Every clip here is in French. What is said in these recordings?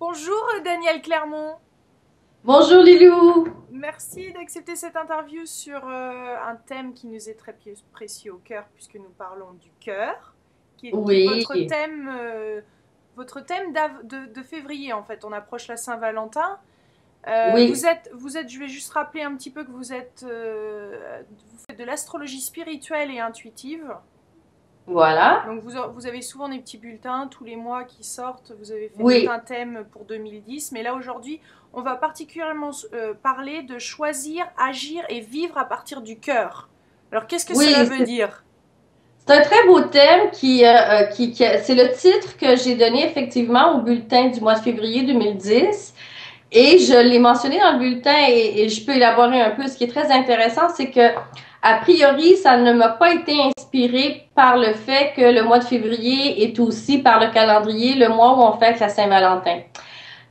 Bonjour Daniel Clermont. Bonjour Lilou. Merci d'accepter cette interview sur un thème qui nous est très précieux au cœur puisque nous parlons du cœur, qui est Oui, votre thème de février en fait. On approche la Saint-Valentin. oui, Je vais juste rappeler un petit peu que vous faites de l'astrologie spirituelle et intuitive. voilà. Donc vous avez souvent des petits bulletins tous les mois qui sortent. Vous avez fait tout Oui, un thème pour 2010. Mais là aujourd'hui, on va particulièrement parler de choisir, agir et vivre à partir du cœur. Alors qu'est-ce que cela oui, veut dire? c'est un très beau thème c'est le titre que j'ai donné effectivement au bulletin du mois de février 2010. Et je l'ai mentionné dans le bulletin et je peux élaborer un peu. Ce qui est très intéressant, c'est que, a priori, ça ne m'a pas été inspiré par le fait que le mois de février est aussi par le calendrier le mois où on fête la Saint-Valentin.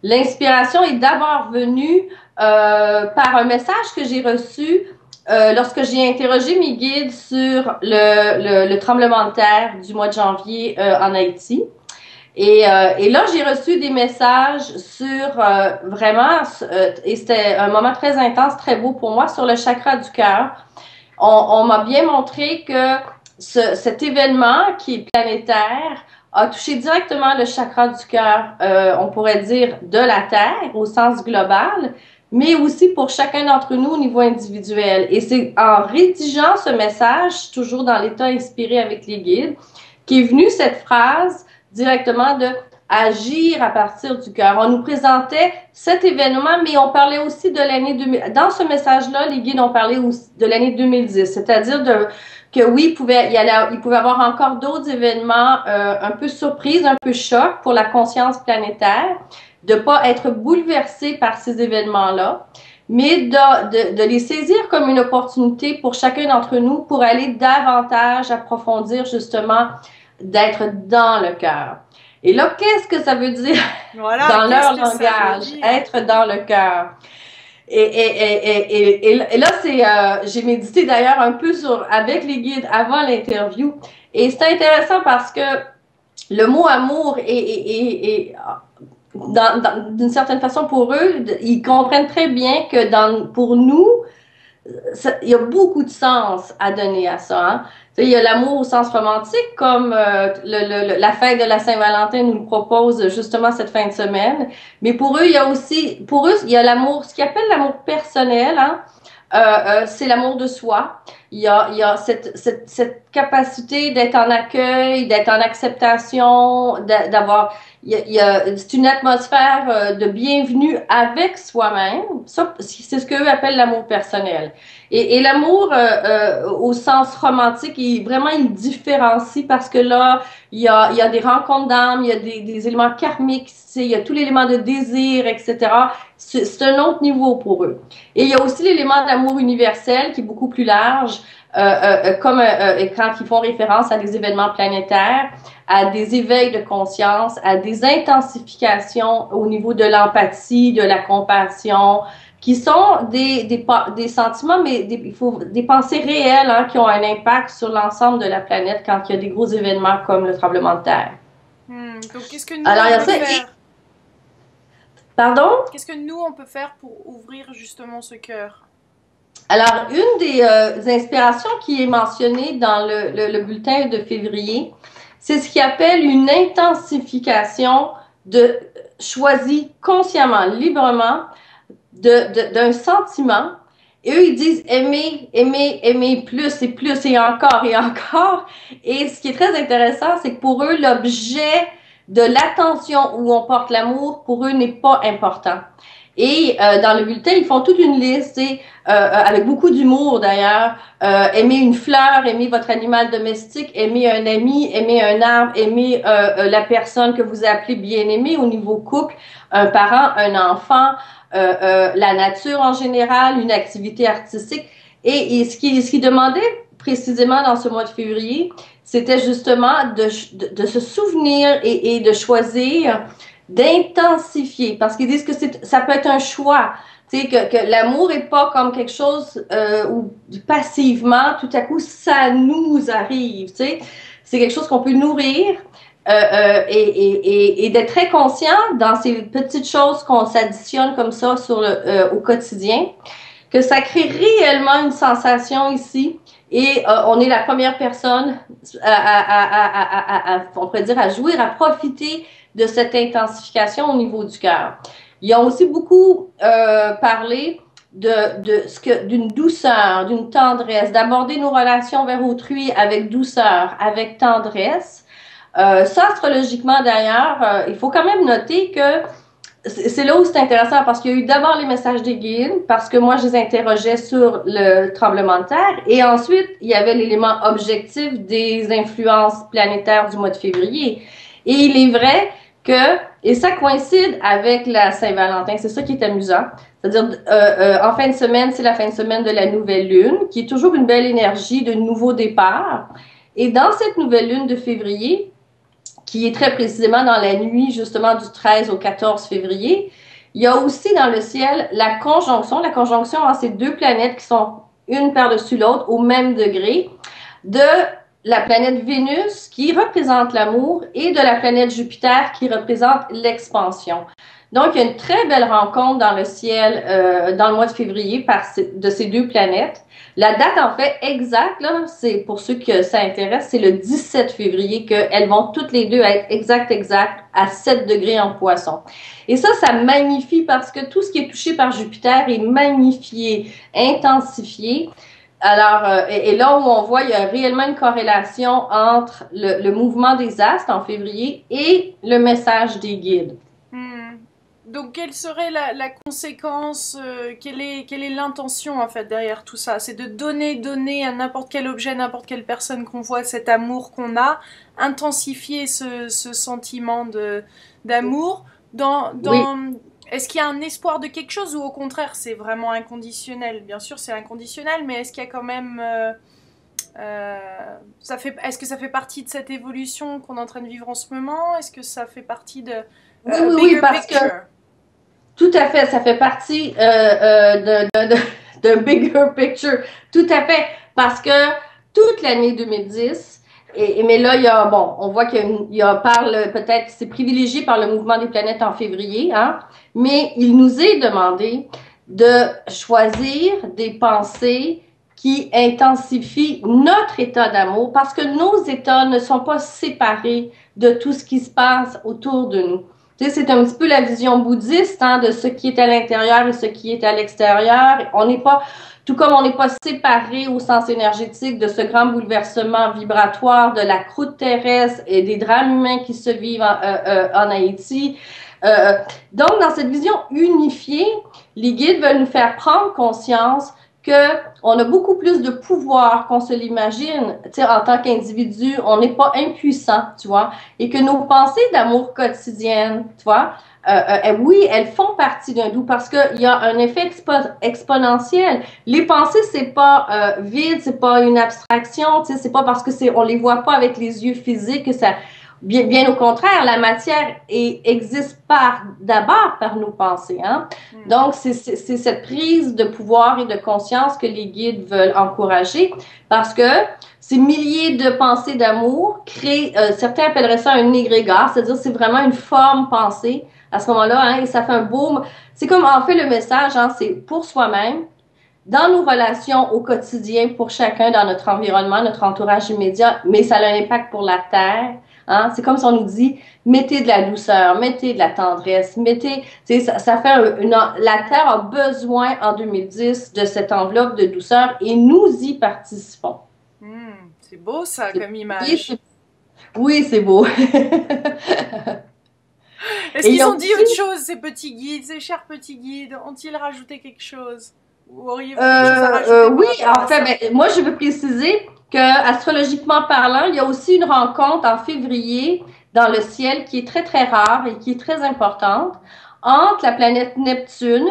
L'inspiration est d'abord venue par un message que j'ai reçu lorsque j'ai interrogé mes guides sur le tremblement de terre du mois de janvier en Haïti. Et là, j'ai reçu des messages sur et c'était un moment très intense, très beau pour moi, sur le chakra du cœur. On m'a bien montré que cet événement qui est planétaire a touché directement le chakra du cœur, on pourrait dire de la Terre au sens global, mais aussi pour chacun d'entre nous au niveau individuel. Et c'est en rédigeant ce message, toujours dans l'état inspiré avec les guides, qu'est venue cette phrase directement de agir à partir du cœur. On nous présentait cet événement, mais on parlait aussi de l'année 2000. Dans ce message-là, les guides ont parlé aussi de l'année 2010, c'est-à-dire que oui, il pouvait y avoir encore d'autres événements un peu surprises, un peu chocs pour la conscience planétaire, de pas être bouleversé par ces événements-là, mais de les saisir comme une opportunité pour chacun d'entre nous pour aller davantage approfondir justement d'être dans le cœur. Et là, qu'est-ce que ça veut dire Voilà, dans qu'est-ce leur que ça veut langage, dire? être dans le cœur? Et là, j'ai médité d'ailleurs un peu avec les guides avant l'interview. Et c'est intéressant parce que le mot amour d'une certaine façon pour eux, ils comprennent très bien que pour nous, il y a beaucoup de sens à donner à ça. Hein? Il y a l'amour au sens romantique, comme la fête de la Saint-Valentin nous le propose justement cette fin de semaine. Mais pour eux, il y a l'amour, ce qu'ils appellent l'amour personnel. Hein? C'est l'amour de soi. Il y a cette capacité d'être en accueil, d'être en acceptation, d'avoir. C'est une atmosphère de bienvenue avec soi-même. Ça, c'est ce qu'eux appellent l'amour personnel. Et l'amour, au sens romantique, il différencie parce que là, il y a des rencontres d'âme, il y a des éléments karmiques, il y a tout l'élément de désir, etc. C'est un autre niveau pour eux. Et il y a aussi l'élément d'amour universel qui est beaucoup plus large, quand ils font référence à des événements planétaires, à des éveils de conscience, à des intensifications au niveau de l'empathie, de la compassion, qui sont des sentiments, mais il faut des pensées réelles hein, qui ont un impact sur l'ensemble de la planète quand il y a des gros événements comme le tremblement de terre. Donc qu'est-ce que nous Alors, on il y a peut ça. faire? Pardon? Qu'est-ce que nous on peut faire pour ouvrir justement ce cœur? Alors, une des inspirations qui est mentionnée dans le bulletin de février, c'est ce qu'il appelle une intensification de choisi consciemment, librement, d'un sentiment. Et eux, ils disent aimer, aimer, aimer plus et encore et encore. Et ce qui est très intéressant, c'est que pour eux, l'objet de l'attention où on porte l'amour, pour eux, n'est pas important. Et dans le bulletin, ils font toute une liste, avec beaucoup d'humour d'ailleurs. Aimer une fleur, aimer votre animal domestique, aimer un ami, aimer un arbre, aimer la personne que vous appelez bien-aimée au niveau couple, un parent, un enfant, la nature en général, une activité artistique. Et ce qui demandait précisément dans ce mois de février, c'était justement de se souvenir et de choisir d'intensifier, parce qu'ils disent que ça peut être un choix, tu sais, que l'amour est pas comme quelque chose où passivement, tout à coup, ça nous arrive, tu sais, c'est quelque chose qu'on peut nourrir, et d'être très conscient dans ces petites choses qu'on s'additionne comme ça au quotidien, que ça crée réellement une sensation ici. Et on est la première personne on pourrait dire, à jouir, à profiter de cette intensification au niveau du cœur. Ils ont aussi beaucoup parlé d'une douceur, d'une tendresse, d'aborder nos relations vers autrui avec douceur, avec tendresse. Ça, astrologiquement d'ailleurs, il faut quand même noter que c'est là où c'est intéressant parce qu'il y a eu d'abord les messages des guides, parce que moi, je les interrogeais sur le tremblement de terre, et ensuite, il y avait l'élément objectif des influences planétaires du mois de février. Et il est vrai que, et ça coïncide avec la Saint-Valentin, c'est ça qui est amusant, c'est-à-dire en fin de semaine, c'est la fin de semaine de la nouvelle lune, qui est toujours une belle énergie de nouveau départ. Et dans cette nouvelle lune de février, qui est très précisément dans la nuit justement du 13 au 14 février, il y a aussi dans le ciel la conjonction entre ces deux planètes qui sont une par-dessus l'autre au même degré, de la planète Vénus qui représente l'amour et de la planète Jupiter qui représente l'expansion. Donc, il y a une très belle rencontre dans le ciel dans le mois de février de ces deux planètes. La date, en fait, exacte, là, c'est pour ceux que ça intéresse, c'est le 17 février qu'elles vont toutes les deux être exact à 7 degrés en Poisson. Et ça magnifie parce que tout ce qui est touché par Jupiter est magnifié, intensifié. Alors, et là où on voit, il y a réellement une corrélation entre le mouvement des astres en février et le message des guides. Donc, quelle serait la conséquence, quelle est l'intention en fait derrière tout ça? C'est de donner à n'importe quel objet, n'importe quelle personne qu'on voit cet amour qu'on a, intensifier ce sentiment d'amour. Oui. Est-ce qu'il y a un espoir de quelque chose ou au contraire c'est vraiment inconditionnel? Bien sûr c'est inconditionnel, mais est-ce qu'il y a quand même est-ce que ça fait partie de cette évolution qu'on est en train de vivre en ce moment? Est-ce que ça fait partie de oui, parce que tout à fait, ça fait partie de bigger picture. Tout à fait, parce que toute l'année 2010, mais là, on voit peut-être, c'est privilégié par le mouvement des planètes en février, hein, mais il nous est demandé de choisir des pensées qui intensifient notre état d'amour, parce que nos états ne sont pas séparés de tout ce qui se passe autour de nous. Tu sais, c'est un petit peu la vision bouddhiste, hein, de ce qui est à l'intérieur et ce qui est à l'extérieur. On n'est pas, tout comme on n'est pas séparé au sens énergétique de ce grand bouleversement vibratoire de la croûte terrestre et des drames humains qui se vivent en Haïti. Donc, dans cette vision unifiée, les guides veulent nous faire prendre conscience qu'on a beaucoup plus de pouvoir qu'on se l'imagine. Tu sais, en tant qu'individu, on n'est pas impuissant, tu vois, et que nos pensées d'amour quotidienne, tu vois, oui, elles font partie d'un tout parce qu'il y a un effet exponentiel. Les pensées, c'est pas vide, c'est pas une abstraction, tu sais, c'est pas parce que on les voit pas avec les yeux physiques que ça. Bien au contraire, la matière existe d'abord par nos pensées. Hein? Donc, c'est cette prise de pouvoir et de conscience que les guides veulent encourager parce que ces milliers de pensées d'amour créent, certains appelleraient ça un égrégore, c'est-à-dire c'est vraiment une forme pensée à ce moment-là, hein, et ça fait un beau. C'est comme en fait le message, hein, c'est pour soi-même, dans nos relations au quotidien, pour chacun, dans notre environnement, notre entourage immédiat, mais ça a un impact pour la Terre. Hein? C'est comme si on nous dit, mettez de la douceur, mettez de la tendresse, ça fait la Terre a besoin en 2010 de cette enveloppe de douceur et nous y participons. C'est beau ça comme image. Oui, c'est beau. Est-ce qu'ils ont dit autre chose, ces petits guides, ces chers petits guides? Ont-ils rajouté quelque chose? Ou auriez-vous quelque chose à rajouter? Oui, en fait, moi je veux préciser que astrologiquement parlant, il y a aussi une rencontre en février dans le ciel qui est très très rare et qui est très importante entre la planète Neptune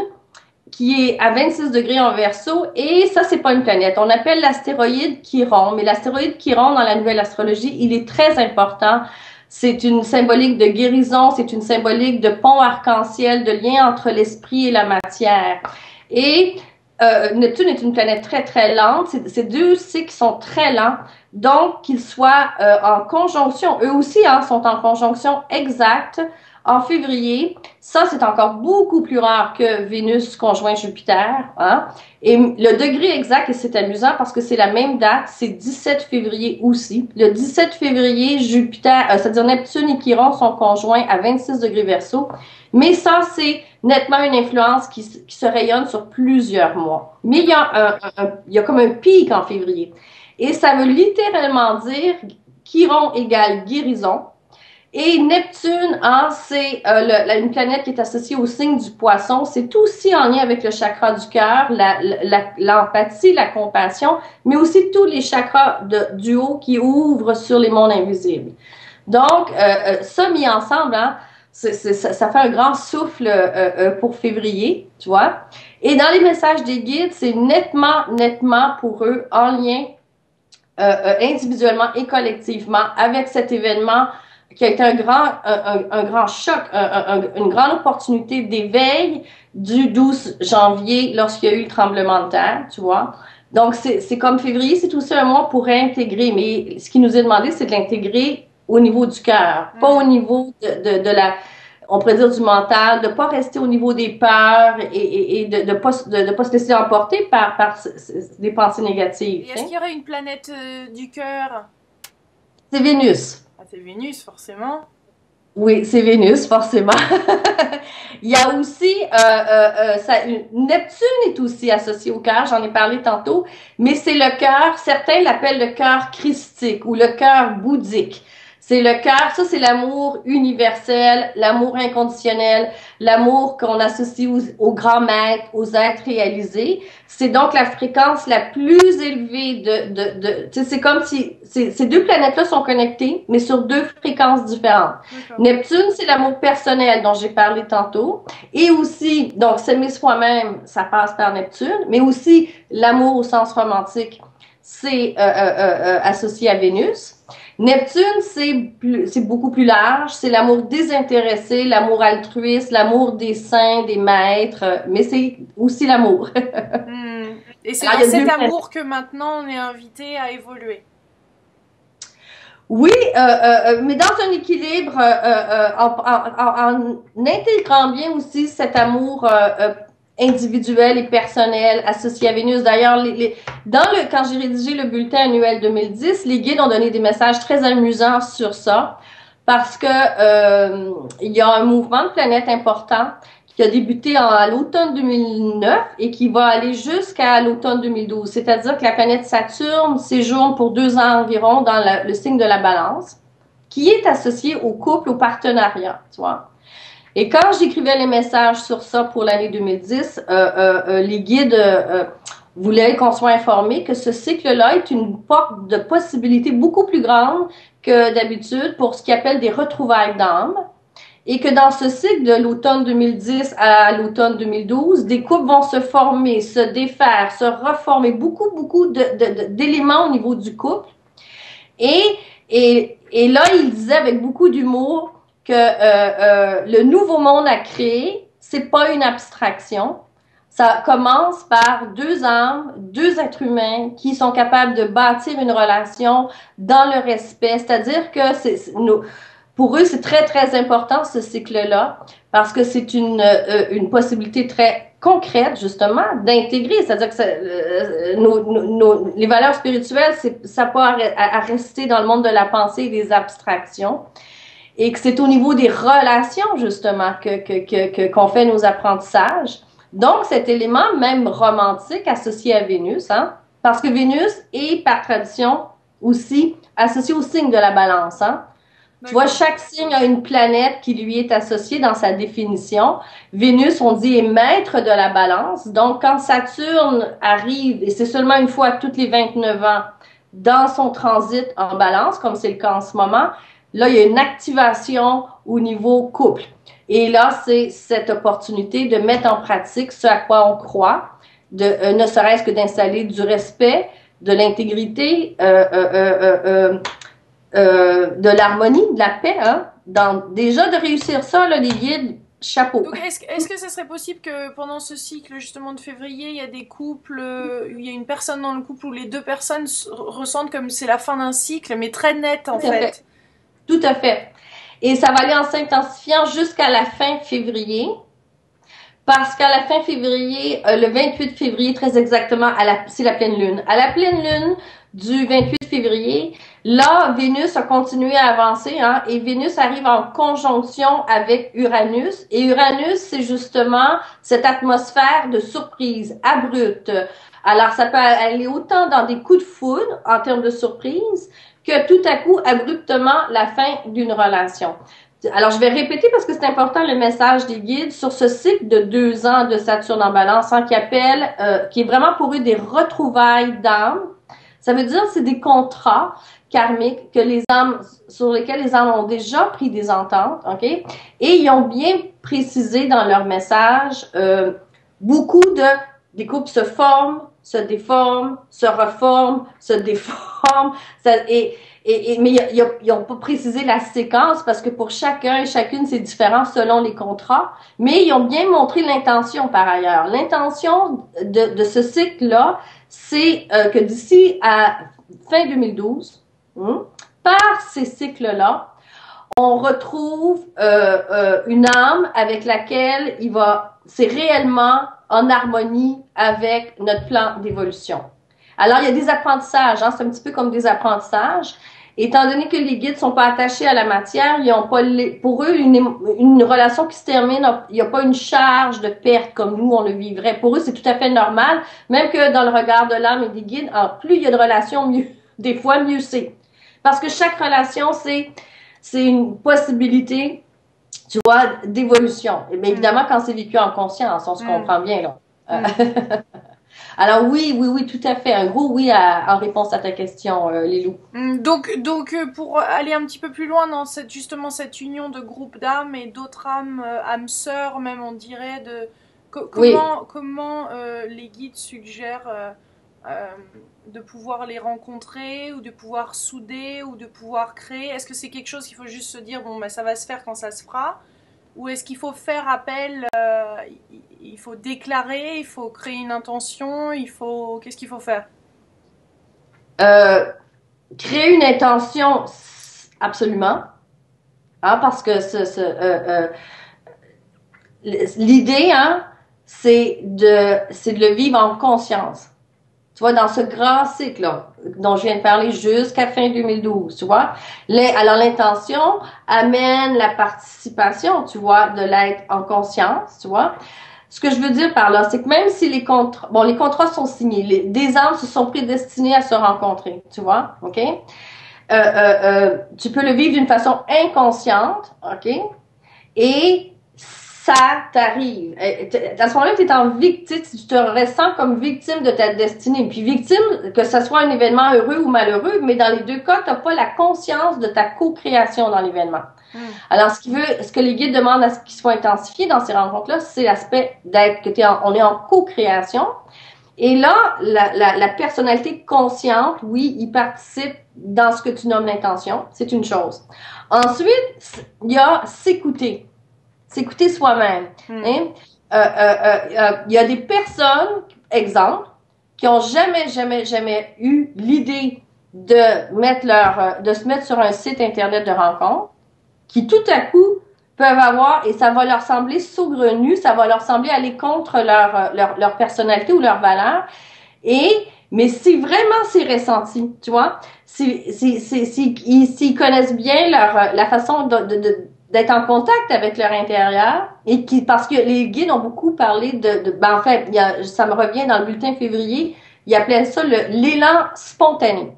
qui est à 26 degrés en Verseau et ça c'est pas une planète. On appelle l'astéroïde Chiron, mais l'astéroïde Chiron dans la nouvelle astrologie, il est très important. C'est une symbolique de guérison, c'est une symbolique de pont arc-en-ciel, de lien entre l'esprit et la matière. Et Neptune est une planète très, très lente. C'est deux cycles qui sont très lents. Donc, qu'ils soient en conjonction, eux aussi hein, sont en conjonction exacte en février. Ça, c'est encore beaucoup plus rare que Vénus conjoint Jupiter. Hein? Et le degré exact, et c'est amusant parce que c'est la même date, c'est 17 février aussi. Le 17 février, Jupiter, c'est-à-dire Neptune et Chiron sont conjoints à 26 degrés Verseau. Mais ça, c'est nettement une influence qui se rayonne sur plusieurs mois. Mais il y a comme un pic en février. Et ça veut littéralement dire Chiron égale guérison. Et Neptune, hein, c'est une planète qui est associée au signe du poisson. C'est aussi en lien avec le chakra du cœur, l'empathie, la compassion, mais aussi tous les chakras du haut qui ouvrent sur les mondes invisibles. Donc, ça mis ensemble, hein, ça fait un grand souffle pour février, tu vois. Et dans les messages des guides, c'est nettement pour eux en lien individuellement et collectivement avec cet événement qui a été un grand choc, une grande opportunité d'éveil du 12 janvier lorsqu'il y a eu le tremblement de terre, tu vois. Donc, c'est comme février, c'est aussi un mois pour réintégrer, mais ce qui nous est demandé, c'est de l'intégrer au niveau du cœur, pas au niveau de la, on pourrait dire du mental, de pas rester au niveau des peurs et de pas se laisser emporter par des pensées négatives. Et est-ce qu'il y aurait une planète du cœur? C'est Vénus. Ah, c'est Vénus, forcément. Oui, c'est Vénus, forcément. Il y a aussi, Neptune est aussi associé au cœur, j'en ai parlé tantôt, mais c'est le cœur, certains l'appellent le cœur christique ou le cœur bouddhique. C'est le cœur, ça c'est l'amour universel, l'amour inconditionnel, l'amour qu'on associe aux grands maîtres, aux êtres réalisés. C'est donc la fréquence la plus élevée tu sais, c'est comme si ces deux planètes-là sont connectées, mais sur deux fréquences différentes. Neptune, c'est l'amour personnel dont j'ai parlé tantôt. Et aussi, donc s'aimer soi-même, ça passe par Neptune, mais aussi l'amour au sens romantique, c'est associé à Vénus. Neptune, c'est beaucoup plus large. C'est l'amour désintéressé, l'amour altruiste, l'amour des saints, des maîtres, mais c'est aussi l'amour. Et c'est dans cet amour que maintenant on est invité à évoluer. Oui, mais dans un équilibre, en intégrant bien aussi cet amour individuel et personnel associé à Vénus. D'ailleurs, quand j'ai rédigé le bulletin annuel 2010, les guides ont donné des messages très amusants sur ça, parce que il y a un mouvement de planètes important qui a débuté à l'automne 2009 et qui va aller jusqu'à l'automne 2012. C'est-à-dire que la planète Saturne séjourne pour 2 ans environ dans le signe de la Balance, qui est associé au couple, au partenariat, tu vois. Et quand j'écrivais les messages sur ça pour l'année 2010, les guides voulaient qu'on soit informés que ce cycle-là est une porte de possibilités beaucoup plus grande que d'habitude pour ce qu'ils appellent des retrouvailles d'âme. Et que dans ce cycle de l'automne 2010 à l'automne 2012, des couples vont se former, se défaire, se reformer, beaucoup d'éléments au niveau du couple. Et là, il disait avec beaucoup d'humour que le nouveau monde à créer, c'est pas une abstraction. Ça commence par 2 âmes, 2 êtres humains qui sont capables de bâtir une relation dans le respect. C'est-à-dire que pour eux, c'est très, très important ce cycle-là parce que c'est une possibilité très concrète, justement, d'intégrer. C'est-à-dire que les valeurs spirituelles, ça n'a pas à rester dans le monde de la pensée et des abstractions. Et que c'est au niveau des relations, justement, qu'on fait nos apprentissages. Donc, cet élément, même romantique, associé à Vénus, hein, parce que Vénus est, par tradition, aussi associé au signe de la Balance, hein. Tu vois, chaque signe a une planète qui lui est associée dans sa définition. Vénus, on dit, est maître de la Balance. Donc, quand Saturne arrive, et c'est seulement une fois toutes les 29 ans, dans son transit en Balance, comme c'est le cas en ce moment, là, il y a une activation au niveau couple. Et là, c'est cette opportunité de mettre en pratique ce à quoi on croit, ne serait-ce que d'installer du respect, de l'intégrité, de l'harmonie, de la paix. Hein? Déjà, de réussir ça, là, les guides, chapeau. Donc, est-ce que ce serait possible que pendant ce cycle justement de février, il y a des couples, il y a une personne dans le couple où les deux personnes ressentent comme c'est la fin d'un cycle, mais très net en Tout à fait. fait. Tout à fait. Et ça va aller en s'intensifiant jusqu'à la fin février. Parce qu'à la fin février, le 28 février, très exactement, c'est la pleine lune. À la pleine lune du 28 février, là, Vénus a continué à avancer, hein, et Vénus arrive en conjonction avec Uranus. Et Uranus, c'est justement cette atmosphère de surprise abrupte. Alors, ça peut aller autant dans des coups de foudre en termes de surprise que tout à coup, abruptement, la fin d'une relation. Alors, je vais répéter parce que c'est important le message des guides sur ce cycle de 2 ans de Saturne en Balance, hein, qui est vraiment pour eux des retrouvailles d'âme. Ça veut dire c'est des contrats karmiques sur lesquels les âmes ont déjà pris des ententes, ok? Et ils ont bien précisé dans leur message beaucoup des couples se forment, se déforment, se reforment, se déforment, mais ils n'ont pas précisé la séquence parce que pour chacun et chacune, c'est différent selon les contrats. Mais ils ont bien montré l'intention par ailleurs. L'intention de ce cycle-là, c'est que d'ici à fin 2012, par ces cycles-là, on retrouve une âme avec laquelle c'est réellement en harmonie avec notre plan d'évolution. Alors, il y a des apprentissages, hein, c'est un petit peu comme des apprentissages. Étant donné que les guides sont pas attachés à la matière, ils ont pas pour eux une relation qui se termine, il n'y a pas une charge de perte comme nous on le vivrait. Pour eux, c'est tout à fait normal, même que dans le regard de l'âme et des guides, plus il y a de relations, mieux, des fois mieux c'est. Parce que chaque relation, c'est une possibilité, tu vois, d'évolution. Mais évidemment, quand c'est vécu en conscience, on se comprend bien là. Alors oui, tout à fait. Un gros oui en réponse à ta question, Lilou. Donc, pour aller un petit peu plus loin dans justement cette union de groupes d'âmes et d'autres âmes sœurs, même on dirait, comment les guides suggèrent de pouvoir les rencontrer ou de pouvoir souder ou de pouvoir créer? Est-ce que c'est quelque chose qu'il faut juste se dire, bon, ben, ça va se faire quand ça se fera? Ou est-ce qu'il faut faire appel, il faut déclarer, il faut créer une intention, qu'est-ce qu'il faut faire? Créer une intention, absolument, hein, parce que l'idée, hein, c'est de le vivre en conscience. Tu vois, dans ce grand cycle-là, dont je viens de parler jusqu'à fin 2012, tu vois. Alors, l'intention amène la participation, tu vois, de l'être en conscience, tu vois. Ce que je veux dire par là, c'est que même si les contrats sont signés, des âmes se sont prédestinées à se rencontrer, tu vois, ok? Tu peux le vivre d'une façon inconsciente, ok? Et ça t'arrive. À ce moment-là, tu es en victime, tu te ressens comme victime de ta destinée. Puis victime, que ce soit un événement heureux ou malheureux, mais dans les deux cas, tu n'as pas la conscience de ta co-création dans l'événement. Alors, ce que les guides demandent à ce qu'ils soient intensifiés dans ces rencontres-là, c'est l'aspect on est en co-création. Et là, la personnalité consciente, oui, il participe dans ce que tu nommes l'intention. C'est une chose. Ensuite, il y a s'écouter. S'écouter soi-même. Hein? Il y a des personnes, exemple, qui ont jamais eu l'idée de se mettre sur un site internet de rencontre, qui tout à coup peuvent avoir, et ça va leur sembler saugrenu, ça va leur sembler aller contre leur personnalité ou leur valeur, mais si vraiment c'est ressenti, tu vois, s'ils connaissent bien la façon d'être en contact avec leur intérieur, parce que les guides ont beaucoup parlé en fait, ça me revient dans le bulletin février, ils appelaient ça l'élan spontané.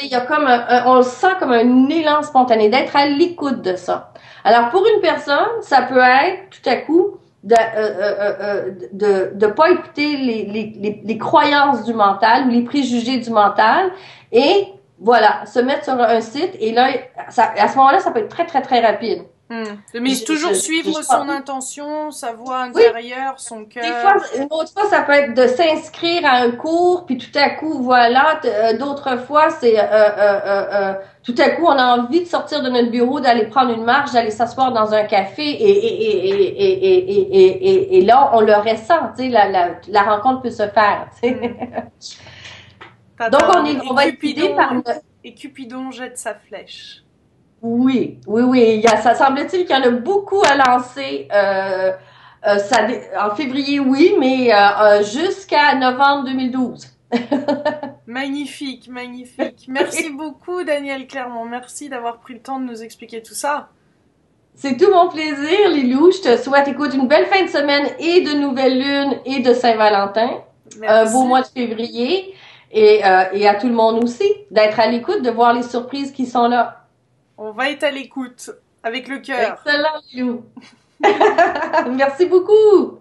Il y a comme on le sent comme un élan spontané, d'être à l'écoute de ça. Alors, pour une personne, ça peut être tout à coup de pas écouter les croyances du mental ou les préjugés du mental et voilà, se mettre sur un site et là, à ce moment-là, ça peut être très, très, très rapide. Mais toujours suivre son intention, sa voix intérieure, son cœur. Des fois, une autre fois, ça peut être de s'inscrire à un cours, puis tout à coup, voilà. D'autres fois, c'est tout à coup, on a envie de sortir de notre bureau, d'aller prendre une marche, d'aller s'asseoir dans un café, et là, on le ressent. Tu sais, la rencontre peut se faire. Tu sais. Donc, on va être guidé par. Et Cupidon jette sa flèche. Oui. Ça semble-t-il qu'il y en a beaucoup à lancer. En février, oui, mais jusqu'à novembre 2012. Magnifique. Merci beaucoup, Danielle Clermont. Merci d'avoir pris le temps de nous expliquer tout ça. C'est tout mon plaisir, Lilou. Je te souhaite, écoute, une belle fin de semaine et de nouvelle lune et de Saint-Valentin. Un beau mois de février. Et à tout le monde aussi, d'être à l'écoute, de voir les surprises qui sont là. On va être à l'écoute, avec le cœur. Excellent, Lilou. Merci beaucoup.